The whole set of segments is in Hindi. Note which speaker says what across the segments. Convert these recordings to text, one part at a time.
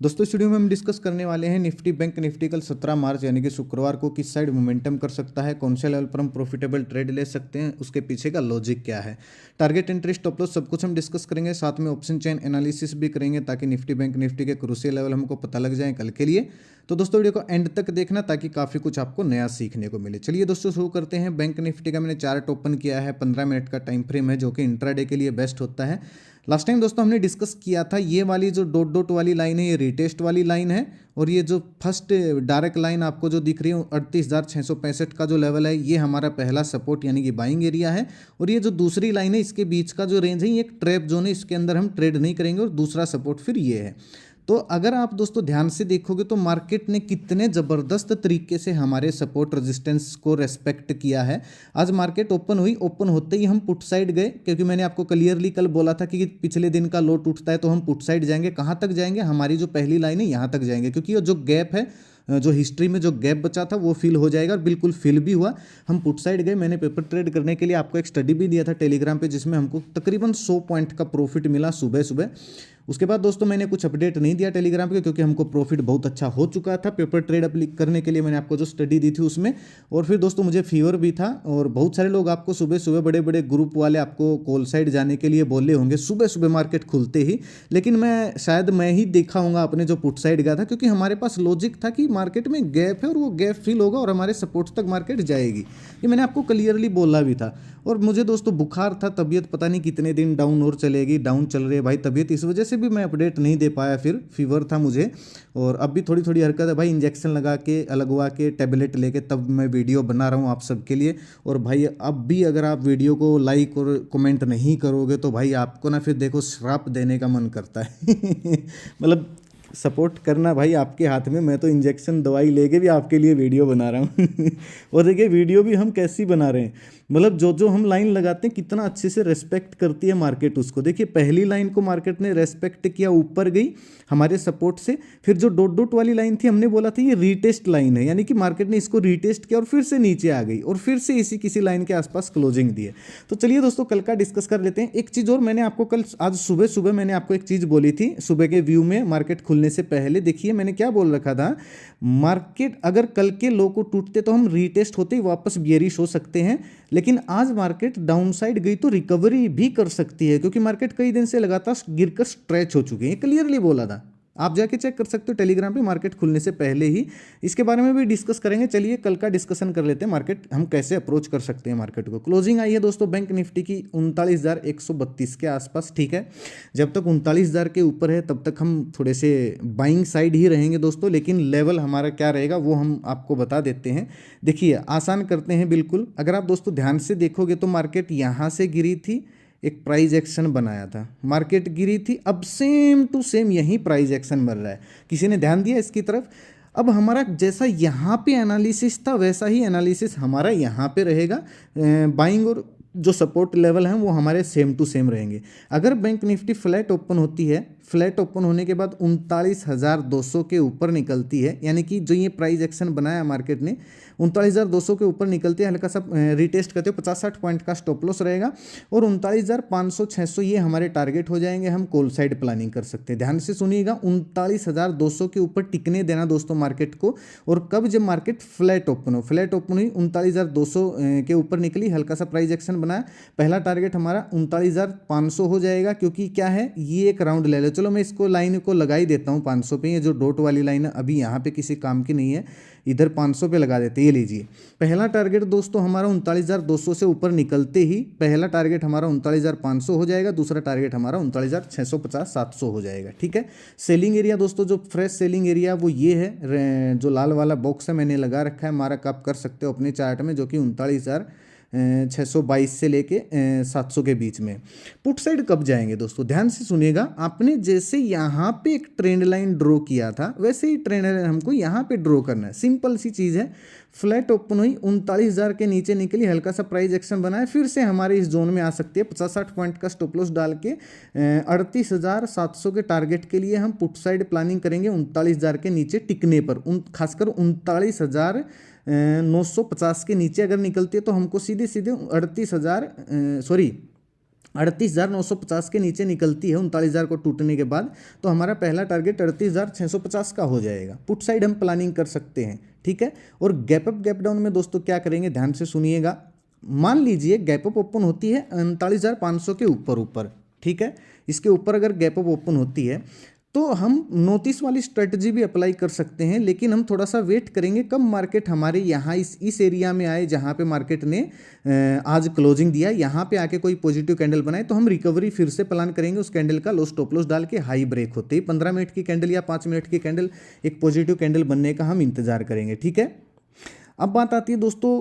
Speaker 1: दोस्तों इस वीडियो में हम डिस्कस करने वाले हैं निफ्टी बैंक निफ्टी कल 17 मार्च यानी कि शुक्रवार को किस साइड मोमेंटम कर सकता है, कौन से लेवल पर हम प्रॉफिटेबल ट्रेड ले सकते हैं, उसके पीछे का लॉजिक क्या है, टारगेट एंट्री स्टॉप लॉस सब कुछ हम डिस्कस करेंगे। साथ में ऑप्शन चेन एनालिसिस भी करेंगे ताकि निफ्टी बैंक निफ्टी के क्रूशियल लेवल हमको पता लग जाए कल के लिए। तो दोस्तों वीडियो को एंड तक देखना ताकि काफ़ी कुछ आपको नया सीखने को मिले। चलिए दोस्तों शुरू करते हैं। बैंक निफ्टी का मैंने चार्ट ओपन किया है, 15 मिनट का टाइम फ्रेम है जो कि इंट्राडे के लिए बेस्ट होता है। लास्ट टाइम दोस्तों हमने डिस्कस किया था ये वाली जो डॉट डॉट वाली लाइन है ये रिटेस्ट वाली लाइन है, और ये जो फर्स्ट डायरेक्ट लाइन आपको जो दिख रही है 38,665 का जो लेवल है ये हमारा पहला सपोर्ट यानी कि बाइंग एरिया है। और ये जो दूसरी लाइन है इसके बीच का जो रेंज है ये एक ट्रैप जोन है, इसके अंदर हम ट्रेड नहीं करेंगे। और दूसरा सपोर्ट फिर ये है। तो अगर आप दोस्तों ध्यान से देखोगे तो मार्केट ने कितने ज़बरदस्त तरीके से हमारे सपोर्ट रेजिस्टेंस को रेस्पेक्ट किया है। आज मार्केट ओपन हुई, ओपन होते ही हम पुट साइड गए क्योंकि मैंने आपको क्लियरली कल बोला था कि पिछले दिन का लो टूटता है तो हम पुट साइड जाएंगे। कहाँ तक जाएंगे? हमारी जो पहली लाइन है यहाँ तक जाएंगे, क्योंकि ये जो गैप है, जो हिस्ट्री में जो गैप बचा था वो फिल हो जाएगा। और बिल्कुल फिल भी हुआ। हम पुट साइड गए। मैंने पेपर ट्रेड करने के लिए आपको एक स्टडी भी दिया था टेलीग्राम पे जिसमें हमको तकरीबन 100 पॉइंट का प्रॉफिट मिला सुबह सुबह। उसके बाद दोस्तों मैंने कुछ अपडेट नहीं दिया टेलीग्राम पे क्योंकि हमको प्रॉफिट बहुत अच्छा हो चुका था। पेपर ट्रेड अप्लाई करने के लिए मैंने आपको जो स्टडी दी थी उसमें। और फिर दोस्तों मुझे फीवर भी था और बहुत सारे लोग आपको सुबह सुबह बड़े बड़े ग्रुप वाले आपको कॉल साइड जाने के लिए बोले होंगे सुबह सुबह मार्केट खुलते ही। लेकिन मैं ही देखा होगा अपने जो पुट साइड गया था, क्योंकि हमारे पास लॉजिक था कि मार्केट में गैप है और वो गैप फिल होगा और हमारे सपोर्ट तक मार्केट जाएगी। ये मैंने आपको क्लियरली बोला भी था। और मुझे दोस्तों बुखार था, तबीयत पता नहीं कितने दिन डाउन और चलेगी, डाउन चल रही है भाई तबीयत, इस वजह से भी मैं अपडेट नहीं दे पाया। फिर फीवर था मुझे और अब भी थोड़ी थोड़ी हरकत है भाई। इंजेक्शन लगा के लगवा के टैबलेट लेके तब मैं वीडियो बना रहा हूँ आप सबके लिए। और भाई अब भी अगर आप वीडियो को लाइक और कमेंट नहीं करोगे तो भाई आपको ना फिर देखो श्राप देने का मन करता है मतलब सपोर्ट करना भाई आपके हाथ में। मैं तो इंजेक्शन दवाई लेके भी आपके लिए वीडियो बना रहा हूँ और देखिए वीडियो भी हम कैसी बना रहे हैं, मतलब जो जो हम लाइन लगाते हैं कितना अच्छे से रेस्पेक्ट करती है मार्केट उसको। देखिए पहली लाइन को मार्केट ने रेस्पेक्ट किया, ऊपर गई हमारे सपोर्ट से। फिर जो डॉट डॉट वाली लाइन थी हमने बोला था ये रीटेस्ट लाइन है, यानी कि मार्केट ने इसको रीटेस्ट किया और फिर से नीचे आ गई और फिर से इसी किसी लाइन के आसपास क्लोजिंग दी है। तो चलिए दोस्तों कल का डिस्कस कर लेते हैं। एक चीज़ और मैंने आपको कल आज सुबह सुबह मैंने आपको एक चीज़ बोली थी सुबह के व्यू में मार्केट खुलने से पहले। देखिए मैंने क्या बोल रखा था, मार्केट अगर कल के लो को टूटते तो हम रीटेस्ट होते ही वापस बियरिश हो सकते हैं। लेकिन आज मार्केट डाउन साइड गई तो रिकवरी भी कर सकती है, क्योंकि मार्केट कई दिन से लगातार गिरकर स्ट्रेच हो चुकी है। क्लियरली बोला था, आप जाके चेक कर सकते हो टेलीग्राम पे मार्केट खुलने से पहले ही। इसके बारे में भी डिस्कस करेंगे। चलिए कल का डिस्कशन कर लेते हैं, मार्केट हम कैसे अप्रोच कर सकते हैं मार्केट को। क्लोजिंग आई है दोस्तों बैंक निफ्टी की 39,132 के आसपास, ठीक है। जब तक 39,000 के ऊपर है तब तक हम थोड़े से बाइंग साइड ही रहेंगे दोस्तों, लेकिन लेवल हमारा क्या रहेगा वो हम आपको बता देते हैं। देखिए आसान करते हैं बिल्कुल। अगर आप दोस्तों ध्यान से देखोगे तो मार्केट यहाँ से गिरी थी, एक प्राइस एक्शन बनाया था, मार्केट गिरी थी, अब सेम टू सेम यही प्राइस एक्शन बन रहा है। किसी ने ध्यान दिया इसकी तरफ? अब हमारा जैसा यहाँ पे एनालिसिस था वैसा ही एनालिसिस हमारा यहाँ पे रहेगा। बाइंग और जो सपोर्ट लेवल हैं वो हमारे सेम टू सेम रहेंगे। अगर बैंक निफ्टी फ्लैट ओपन होती है, फ्लैट ओपन होने के बाद 39,200 के ऊपर निकलती है, यानी कि जो ये प्राइस एक्शन बनाया मार्केट ने 39,200 के ऊपर निकलती है, हल्का सा रिटेस्ट करते हो 50-60 पॉइंट का स्टॉप लॉस रहेगा और 39,500-600 ये हमारे टारगेट हो जाएंगे। हम कॉल साइड प्लानिंग कर सकते हैं। ध्यान से सुनिएगा, 39,200 के ऊपर टिकने देना दोस्तों मार्केट को। और कब? जब मार्केट फ्लैट ओपन हो। फ्लैट ओपन हुई 39,200 के ऊपर निकली, हल्का सा प्राइस एक्शन बनाया, पहला टारगेट हमारा 39,500 हो जाएगा। क्योंकि क्या है, ये एक राउंड ले लो। चलो मैं इसको लाइन को लगा ही देता हूँ 500 पे। ये जो डॉट वाली लाइन है अभी यहाँ पे किसी काम की नहीं है, इधर 500 पे लगा देते हैं। ये लीजिए पहला टारगेट दोस्तों हमारा 39,200 से ऊपर निकलते ही पहला टारगेट हमारा 39,500 हो जाएगा, दूसरा टारगेट हमारा 39,650-700 हो जाएगा, ठीक है। सेलिंग एरिया दोस्तों, जो फ्रेश सेलिंग एरिया वो ये है, जो लाल वाला बॉक्स है मैंने लगा रखा है, मार्क आप कर सकते हो अपने चार्ट में, जो कि 39,622 से लेके 700 के बीच में। पुट साइड कब जाएंगे दोस्तों? ध्यान से सुनिएगा। आपने जैसे यहाँ पे एक ट्रेंड लाइन ड्रॉ किया था वैसे ही ट्रेंड लाइन हमको यहाँ पे ड्रॉ करना है। सिंपल सी चीज़ है। फ्लैट ओपन हुई 39,000 के नीचे निकली, हल्का सा प्राइस एक्शन बनाए, फिर से हमारे इस जोन में आ सकती है। 50-60 पॉइंट का स्टॉप लॉस डाल के 38,700 के टारगेट के लिए हम पुट साइड प्लानिंग करेंगे 39,000 के नीचे टिकने पर। खासकर 39,950 के नीचे अगर निकलती है तो हमको सीधे सीधे 38,000 सॉरी 38,950 के नीचे निकलती है 39,000 को टूटने के बाद, तो हमारा पहला टारगेट 38,650 का हो जाएगा। पुट साइड हम प्लानिंग कर सकते हैं, ठीक है। और गैप अप गैप डाउन में दोस्तों क्या करेंगे, ध्यान से सुनिएगा। मान लीजिए गैप अप ओपन होती है 39,500 के ऊपर, ठीक है। इसके ऊपर अगर गैप अप ओपन होती है तो हम नोटिस वाली स्ट्रेटजी भी अप्लाई कर सकते हैं, लेकिन हम थोड़ा सा वेट करेंगे कब मार्केट हमारे यहाँ इस एरिया में आए जहाँ पे मार्केट ने आज क्लोजिंग दिया, यहाँ पे आके कोई पॉजिटिव कैंडल बनाए तो हम रिकवरी फिर से प्लान करेंगे। उस कैंडल का लो स्टॉप लॉस डाल के हाई ब्रेक होते ही 15 मिनट की कैंडल या 5 मिनट की कैंडल एक पॉजिटिव कैंडल बनने का हम इंतजार करेंगे, ठीक है। अब बात आती है दोस्तों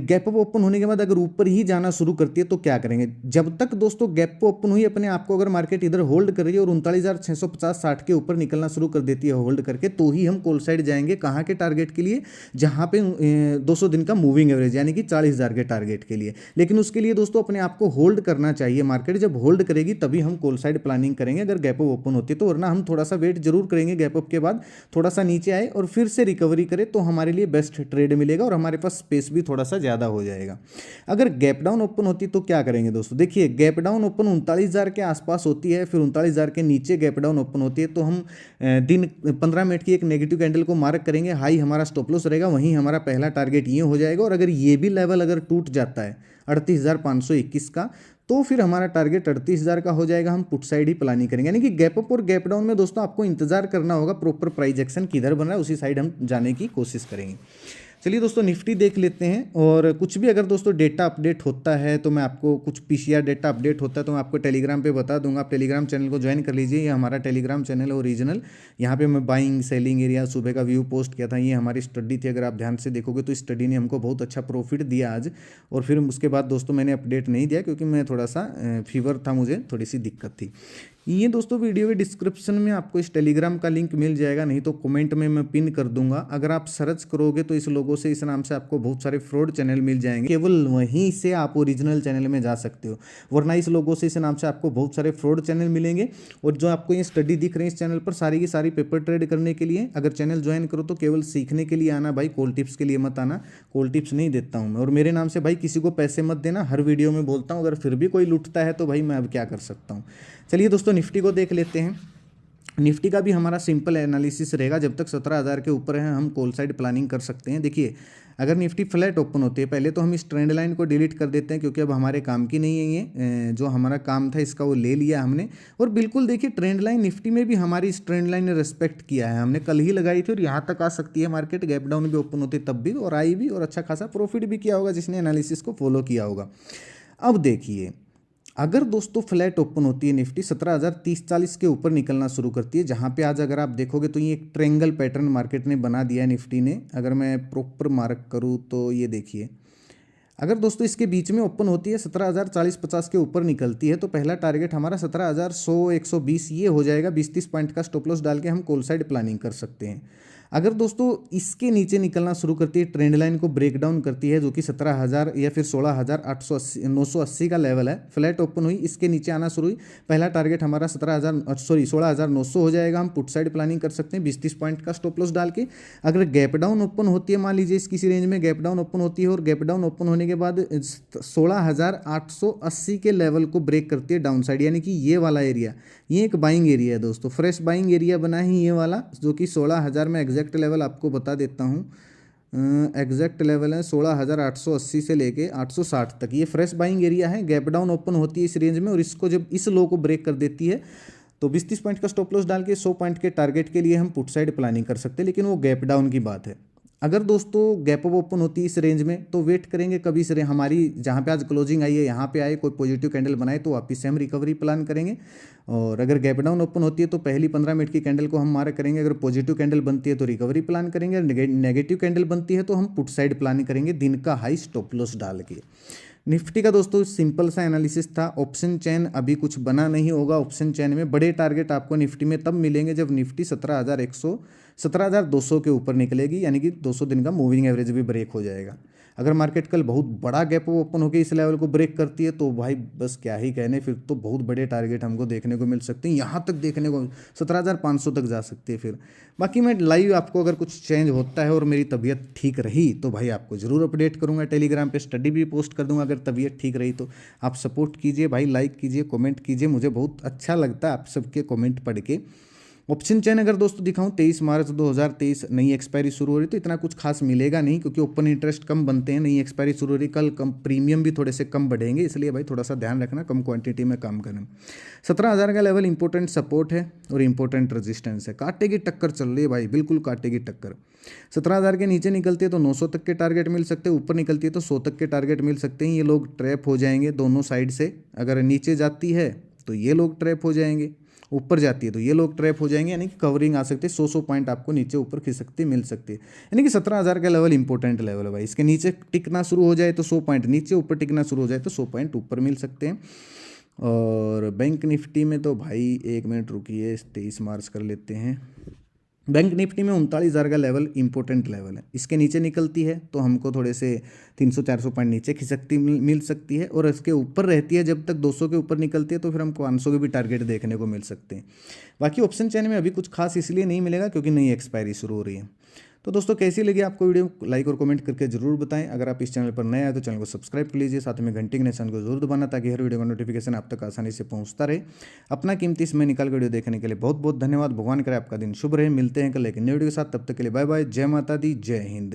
Speaker 1: गैप अप ओपन होने के बाद अगर ऊपर ही जाना शुरू करती है तो क्या करेंगे। जब तक दोस्तों गैप ओपन हुई अपने आप को अगर मार्केट इधर होल्ड कर रही है और 39,650-60 के ऊपर निकलना शुरू कर देती है होल्ड करके, तो ही हम कॉल साइड जाएंगे। कहाँ के टारगेट के लिए, जहाँ पे 200 दिन का मूविंग एवरेज यानी कि 40,000 के टारगेट के लिए। लेकिन उसके लिए दोस्तों अपने आप को होल्ड करना चाहिए। मार्केट जब होल्ड करेगी तभी हम कॉल साइड प्लानिंग करेंगे अगर गैप अप ओपन होती है तो, वरना हम थोड़ा सा वेट जरूर करेंगे गैप अप के बाद थोड़ा सा नीचे आए और फिर से रिकवरी करे तो हमारे लिए बेस्ट ट्रेड मिलेगा और हमारे पास स्पेस भी थोड़ा सा ज़्यादा हो जाएगा। अगर गैप डाउन ओपन होती तो क्या करेंगे दोस्तों, देखिए गैप डाउन ओपन 39,000 के आसपास होती है, फिर 39,000 के नीचे गैप डाउन ओपन होती है तो हम दिन 15 मिनट की एक नेगेटिव कैंडल को मार्क करेंगे, हाई हमारा स्टॉप लॉस रहेगा, वहीं हमारा पहला टारगेट ये हो जाएगा। और अगर ये भी लेवल अगर टूट जाता है 38,521 का, तो फिर हमारा टारगेट 38,000 का हो जाएगा। हम पुट साइड ही प्लानिंग करेंगे, यानी कि गैप अप और गैप डाउन में दोस्तों आपको इंतजार करना होगा प्रॉपर प्राइस एक्शन किधर बन रहा है, उसी साइड हम जाने की कोशिश करेंगे। चलिए दोस्तों निफ्टी देख लेते हैं। और कुछ भी अगर दोस्तों डेटा अपडेट होता है तो मैं आपको, कुछ पीसीआर डेटा अपडेट होता है तो मैं आपको टेलीग्राम पे बता दूंगा। आप टेलीग्राम चैनल को ज्वाइन कर लीजिए, ये हमारा टेलीग्राम चैनल है ओरिजिनल। यहाँ पे मैं बाइंग सेलिंग एरिया सुबह का व्यू पोस्ट किया था, ये हमारी स्टडी थी। अगर आप ध्यान से देखोगे तो स्टडी ने हमको बहुत अच्छा प्रॉफिट दिया आज। और फिर उसके बाद दोस्तों मैंने अपडेट नहीं दिया क्योंकि मैं थोड़ा सा फीवर था, मुझे थोड़ी सी दिक्कत थी। ये दोस्तों वीडियो के डिस्क्रिप्शन में आपको इस टेलीग्राम का लिंक मिल जाएगा, नहीं तो कमेंट में मैं पिन कर दूंगा। अगर आप सर्च करोगे तो इस लोगों से, इस नाम से आपको बहुत सारे फ्रॉड चैनल मिल जाएंगे, केवल वहीं से आप ओरिजिनल चैनल में जा सकते हो, वरना इस लोगों से, इस नाम से आपको बहुत सारे फ्रॉड चैनल मिलेंगे। और जो आपको ये स्टडी दिख रही है इस चैनल पर सारी की सारी पेपर ट्रेड करने के लिए, अगर चैनल ज्वाइन करो तो केवल सीखने के लिए आना भाई, कॉल टिप्स के लिए मत आना। कॉल टिप्स नहीं देता हूँ मैं, और मेरे नाम से भाई किसी को पैसे मत देना, हर वीडियो में बोलता हूँ। अगर फिर भी कोई लुटता है तो भाई मैं अब क्या कर सकता हूँ। चलिए दोस्तों निफ्टी को देख लेते हैं। निफ्टी का भी हमारा सिंपल एनालिसिस रहेगा, जब तक 17,000 के ऊपर है हम कॉल साइड प्लानिंग कर सकते हैं। देखिए अगर निफ्टी फ्लैट ओपन होती है, पहले तो हम इस ट्रेंड लाइन को डिलीट कर देते हैं क्योंकि अब हमारे काम की नहीं है ये, जो हमारा काम था इसका वो ले लिया हमने। और बिल्कुल देखिए ट्रेंड लाइन निफ्टी में भी हमारी इस ट्रेंड लाइन ने रिस्पेक्ट किया है, हमने कल ही लगाई थी और यहाँ तक आ सकती है मार्केट, गैप डाउन भी ओपन होती तब भी, और आई भी, और अच्छा खासा प्रॉफिट भी किया होगा जिसने एनालिसिस को फॉलो किया होगा। अब देखिए अगर दोस्तों फ्लैट ओपन होती है निफ्टी 17,030-40 के ऊपर निकलना शुरू करती है, जहाँ पे आज अगर आप देखोगे तो ये एक ट्रेंगल पैटर्न मार्केट ने बना दिया है निफ्टी ने। अगर मैं प्रॉपर मार्क करूँ तो ये देखिए, अगर दोस्तों इसके बीच में ओपन होती है 17,040-50 के ऊपर निकलती है तो पहला टारगेट हमारा 17,100-120 ये हो जाएगा। 20-30 पॉइंट का स्टॉप लॉस डाल के हम कॉल साइड प्लानिंग कर सकते हैं। अगर दोस्तों इसके नीचे निकलना शुरू करती है, ट्रेंड लाइन को ब्रेक डाउन करती है, जो कि 17,000 या फिर 16,980 का लेवल है, फ्लैट ओपन हुई, इसके नीचे आना शुरू हुई, पहला टारगेट हमारा 16,900 हो जाएगा। हम पुट साइड प्लानिंग कर सकते हैं 20-30 पॉइंट का स्टॉप लॉस डाल के। अगर गैप डाउन ओपन होती है, मान लीजिए इस किसी रेंज में गैप डाउन ओपन होती है और गैप डाउन ओपन होने के बाद 16,880 के लेवल को ब्रेक करती है डाउन साइड, यानी कि ये वाला एरिया, ये एक बाइंग एरिया है दोस्तों, फ्रेश बाइंग एरिया बना है ये वाला, जो कि 16,000 में एग्जैक्ट लेवल आपको बता देता हूँ। एग्जैक्ट लेवल है 16,880 से लेके 860 तक, ये फ्रेश बाइंग एरिया है। गैप डाउन ओपन होती है इस रेंज में और इसको जब इस लो को ब्रेक कर देती है तो 20-30 पॉइंट का स्टॉप लॉस डाल के 100 पॉइंट के टारगेट के लिए हम पुट साइड प्लानिंग कर सकते हैं, लेकिन वो गैप डाउन की बात है। अगर दोस्तों गैप अप ओपन होती है इस रेंज में तो वेट करेंगे कभी इस हमारी जहाँ पे आज क्लोजिंग आई है यहाँ पे आए, कोई पॉजिटिव कैंडल बनाए तो वापस से हम रिकवरी प्लान करेंगे। और अगर गैप डाउन ओपन होती है तो पहली 15 मिनट की कैंडल को हम मार्क करेंगे, अगर पॉजिटिव कैंडल बनती है तो रिकवरी प्लान करेंगे, नेगेटिव कैंडल बनती है तो हम पुट साइड प्लानिंग करेंगे दिन का हाई स्टॉप लॉस डाल के। निफ्टी का दोस्तों सिंपल सा एनालिसिस था। ऑप्शन चैन अभी कुछ बना नहीं होगा, ऑप्शन चैन में बड़े टारगेट आपको निफ्टी में तब मिलेंगे जब निफ्टी 17,200 के ऊपर निकलेगी, यानी कि 200 दिन का मूविंग एवरेज भी ब्रेक हो जाएगा। अगर मार्केट कल बहुत बड़ा गैप ओपन होकर इस लेवल को ब्रेक करती है तो भाई बस क्या ही कहने, फिर तो बहुत बड़े टारगेट हमको देखने को मिल सकते हैं, यहाँ तक देखने को 17,500 तक जा सकती है फिर। बाकी मैं लाइव आपको अगर कुछ चेंज होता है और मेरी तबीयत ठीक रही तो भाई आपको ज़रूर अपडेट करूँगा, टेलीग्राम पे स्टडी भी पोस्ट कर दूंगा अगर तबीयत ठीक रही तो। आप सपोर्ट कीजिए भाई, लाइक कीजिए, कमेंट कीजिए, मुझे बहुत अच्छा लगता है आप सबके कमेंट पढ़ के। ऑप्शन चेन अगर दोस्तों दिखाऊं 23 मार्च 2023 नई एक्सपायरी शुरू हो रही तो इतना कुछ खास मिलेगा नहीं, क्योंकि ओपन इंटरेस्ट कम बनते हैं, नई एक्सपायरी शुरू हो रही, कल कम प्रीमियम भी थोड़े से कम बढ़ेंगे, इसलिए भाई थोड़ा सा ध्यान रखना, कम क्वांटिटी में काम करना। 17,000 का लेवल इंपॉर्टेंट सपोर्ट है और इंपॉर्टेंट रेजिस्टेंस है, कांटे की टक्कर चल रही है भाई, बिल्कुल कांटे की टक्कर। 17,000 के नीचे निकलती है तो 900 तक के टारगेट मिल सकते हैं, ऊपर निकलती है तो 100 तक के टारगेट मिल सकते हैं। ये लोग ट्रैप हो जाएंगे दोनों साइड से, अगर नीचे जाती है तो ये लोग ट्रैप हो जाएंगे, ऊपर जाती है तो ये लोग ट्रैप हो जाएंगे, यानी कि कवरिंग आ सकती है, 100 पॉइंट आपको नीचे ऊपर खिसकती मिल सकती है। यानी कि 17,000 का लेवल इंपॉर्टेंट लेवल है भाई, इसके नीचे टिकना शुरू हो जाए तो 100 पॉइंट नीचे, ऊपर टिकना शुरू हो जाए तो 100 पॉइंट ऊपर मिल सकते हैं। और बैंक निफ्टी में तो भाई 1 मिनट रुकिए, 23 मार्च कर लेते हैं। बैंक निफ्टी में 39,000 का लेवल इंपॉर्टेंट लेवल है, इसके नीचे निकलती है तो हमको थोड़े से 300-400 पॉइंट नीचे खिसकती मिल सकती है, और इसके ऊपर रहती है जब तक 200 के ऊपर निकलती है तो फिर हमको 500 के भी टारगेट देखने को मिल सकते हैं। बाकी ऑप्शन चेन में अभी कुछ खास इसलिए नहीं मिलेगा क्योंकि नई एक्सपायरी शुरू हो रही है। तो दोस्तों कैसी लगी आपको वीडियो, लाइक और कमेंट करके जरूर बताएं। अगर आप इस चैनल पर नए आए तो चैनल को सब्सक्राइब कर लीजिए, साथ में घंटे के निशान को जरूर दबाना ताकि हर वीडियो का नोटिफिकेशन आप तक आसानी से पहुंचता रहे। अपना कीमती समय निकाल वीडियो देखने के लिए बहुत बहुत धन्यवाद। भगवान करे आपका दिन शुभ रहे, मिलते हैं कल एक नई वीडियो के साथ, तब तक के लिए बाय बाय, जय माता दी, जय हिंद।